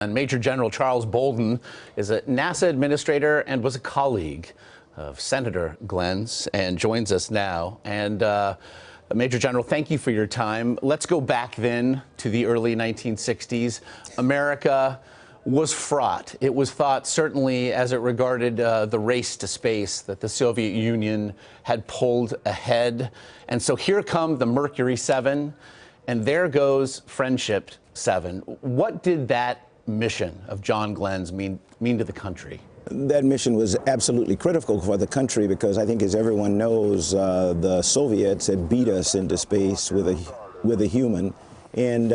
And Major General Charles Bolden is a NASA administrator and was a colleague of Senator Glenn's and joins us now. And Major General, thank you for your time. Let's go back then to the early 1960s. America was fraught. It was thought, certainly as it regarded the race to space, that the Soviet Union had pulled ahead. And so here come the Mercury 7, and there goes Friendship 7. What did that mission of John Glenn's mean to the country? That mission was absolutely critical for the country because I think, as everyone knows, the Soviets had beat us into space with a human. And,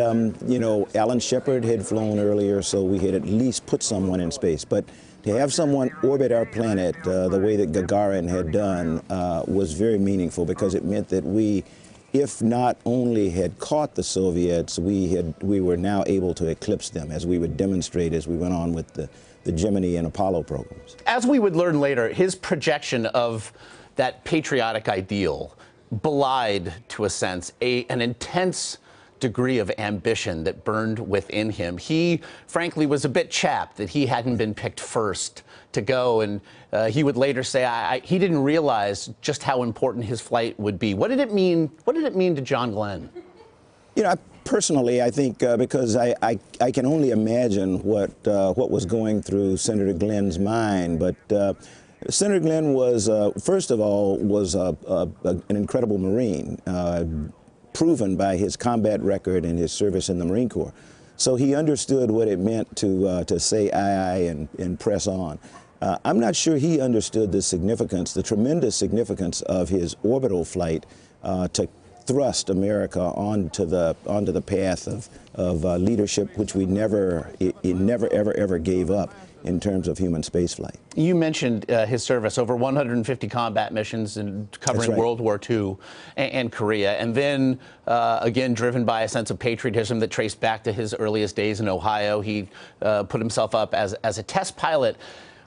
you know, Alan Shepard had flown earlier, so we had at least put someone in space. But to have someone orbit our planet the way that Gagarin had done was very meaningful, because it meant that we, if not only had caught the Soviets, we were now able to eclipse them, as we would demonstrate as we went on with the Gemini and Apollo programs. As we would learn later, his projection of that patriotic ideal belied, to a sense, an intense degree of ambition that burned within him. He, frankly, was a bit chapped that he hadn't been picked first to go, and he would later say he didn't realize just how important his flight would be. What did it mean? What did it mean to John Glenn? You know, personally, I think because I can only imagine what was going through Senator Glenn's mind, but Senator Glenn was, first of all, was an incredible Marine, proven by his combat record and his service in the Marine Corps. So he understood what it meant to say aye, aye and press on. I'm not sure he understood the significance, the tremendous significance of his orbital flight to thrust America onto the path of leadership, which we never ever gave up in terms of human spaceflight. You mentioned his service, over 150 combat missions and covering right. World War II and Korea, and then again driven by a sense of patriotism that traced back to his earliest days in Ohio. He put himself up as a test pilot.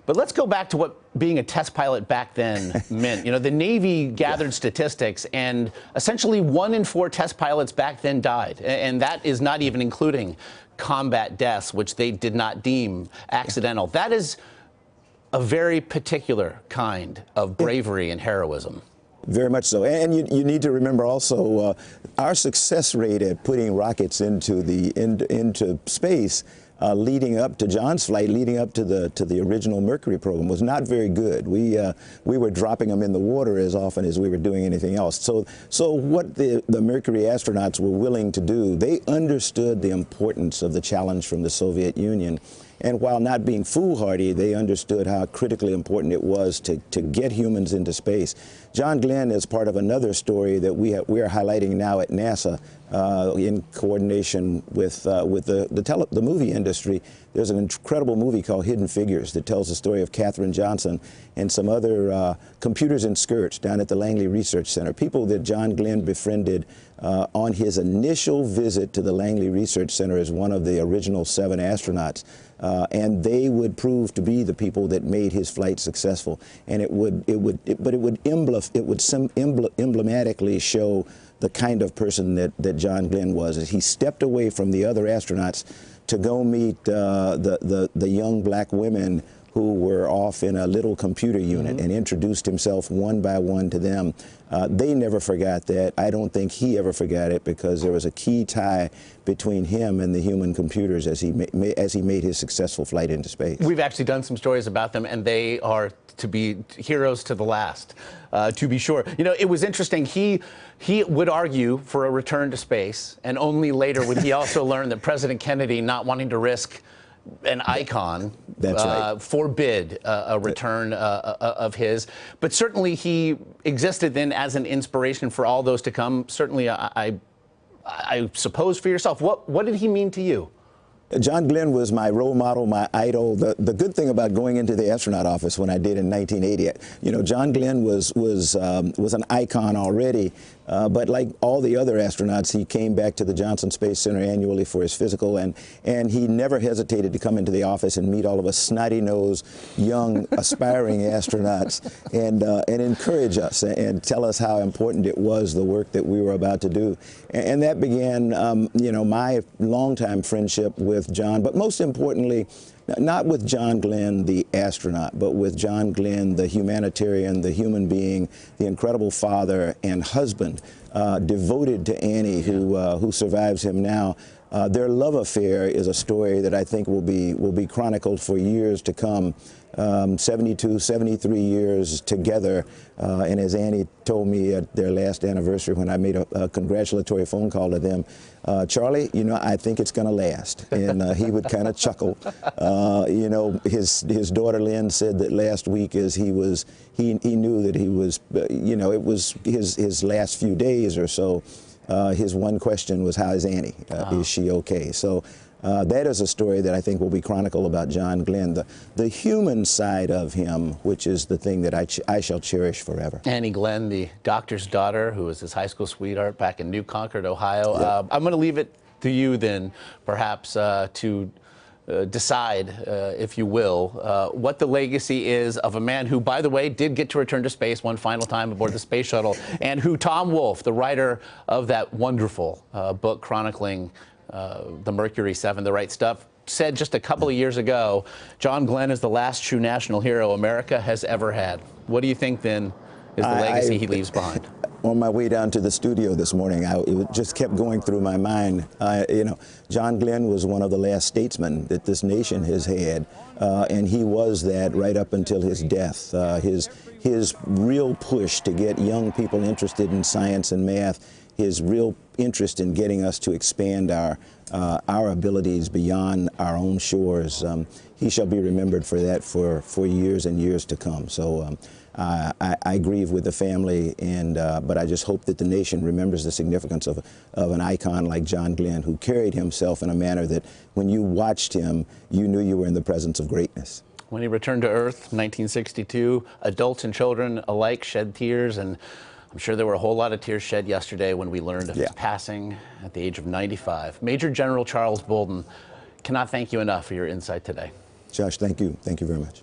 But let's go back to what being a test pilot back then meant. You know, the Navy gathered statistics, and essentially 1 in 4 test pilots back then died. And that is not even including combat deaths, which they did not deem accidental. That is a very particular kind of bravery and heroism. Very much so. And you need to remember also our success rate at putting rockets into space leading up to John's flight, leading up to the original Mercury program, was not very good. We were dropping them in the water as often as we were doing anything else. So what the Mercury astronauts were willing to do, they understood the importance of the challenge from the Soviet Union. And while not being foolhardy, they understood how critically important it was to get humans into space. John Glenn is part of another story that we are highlighting now at NASA in coordination with the movie industry. There's an incredible movie called Hidden Figures that tells the story of Katherine Johnson and some other computers in skirts down at the Langley Research Center, people that John Glenn befriended on his initial visit to the Langley Research Center as one of the original 7 astronauts. And they would prove to be the people that made his flight successful. And it would emblematically show the kind of person that John Glenn was, as he stepped away from the other astronauts to go meet the young black women who were off in a little computer unit, and introduced himself one by one to them. They never forgot that. I don't think he ever forgot it, because there was a key tie between him and the human computers as he made his successful flight into space. We've actually done some stories about them, and they are to be heroes to the last, to be sure. You know, it was interesting. He would argue for a return to space, and only later would he also learn that President Kennedy, not wanting to risk an icon, forbid a return of his. But certainly he existed then as an inspiration for all those to come. Certainly, I suppose for yourself. What did he mean to you? John Glenn was my role model, my idol. The good thing about going into the astronaut office when I did in 1980, you know, John Glenn was an icon already, but like all the other astronauts, he came back to the Johnson Space Center annually for his physical, and he never hesitated to come into the office and meet all of us snotty-nosed, young, aspiring astronauts and encourage us and tell us how important it was, the work that we were about to do. And that began, you know, my longtime friendship with with John, but most importantly, not with John Glenn, the astronaut, but with John Glenn, the humanitarian, the human being, the incredible father and husband, devoted to Annie, who survives him now. Their love affair is a story that I think will be chronicled for years to come. 72, 73 years together, and as Annie told me at their last anniversary when I made a congratulatory phone call to them, Charlie, you know, I think it's going to last. And he would kind of chuckle. You know, his daughter Lynn said that last week as he knew that he was, you know, it was his last few days or so. His one question was, how is Annie? Is she okay? So that is a story that I think will be chronicled about John Glenn, the human side of him, which is the thing that I shall cherish forever. Annie Glenn, the doctor's daughter, who was his high school sweetheart back in New Concord, Ohio. Yep. I'm going to leave it to you then, perhaps, to decide, if you will, what the legacy is of a man who, by the way, did get to return to space one final time aboard the space shuttle, and who Tom Wolfe, the writer of that wonderful book chronicling the Mercury 7, The Right Stuff, said just a couple of years ago, John Glenn is the last true national hero America has ever had. What do you think, then, is the legacy he leaves behind? On my way down to the studio this morning, it just kept going through my mind. You know, John Glenn was one of the last statesmen that this nation has had, and he was that right up until his death. His real push to get young people interested in science and math, his real interest in getting us to expand our abilities beyond our own shores. He shall be remembered for that for years and years to come. So I grieve with the family, but I just hope that the nation remembers the significance of an icon like John Glenn, who carried himself in a manner that when you watched him, you knew you were in the presence of greatness. When he returned to Earth in 1962, adults and children alike shed tears, and I'm sure there were a whole lot of tears shed yesterday when we learned of his passing at the age of 95. Major General Charles Bolden, cannot thank you enough for your insight today. Josh, thank you. Thank you very much.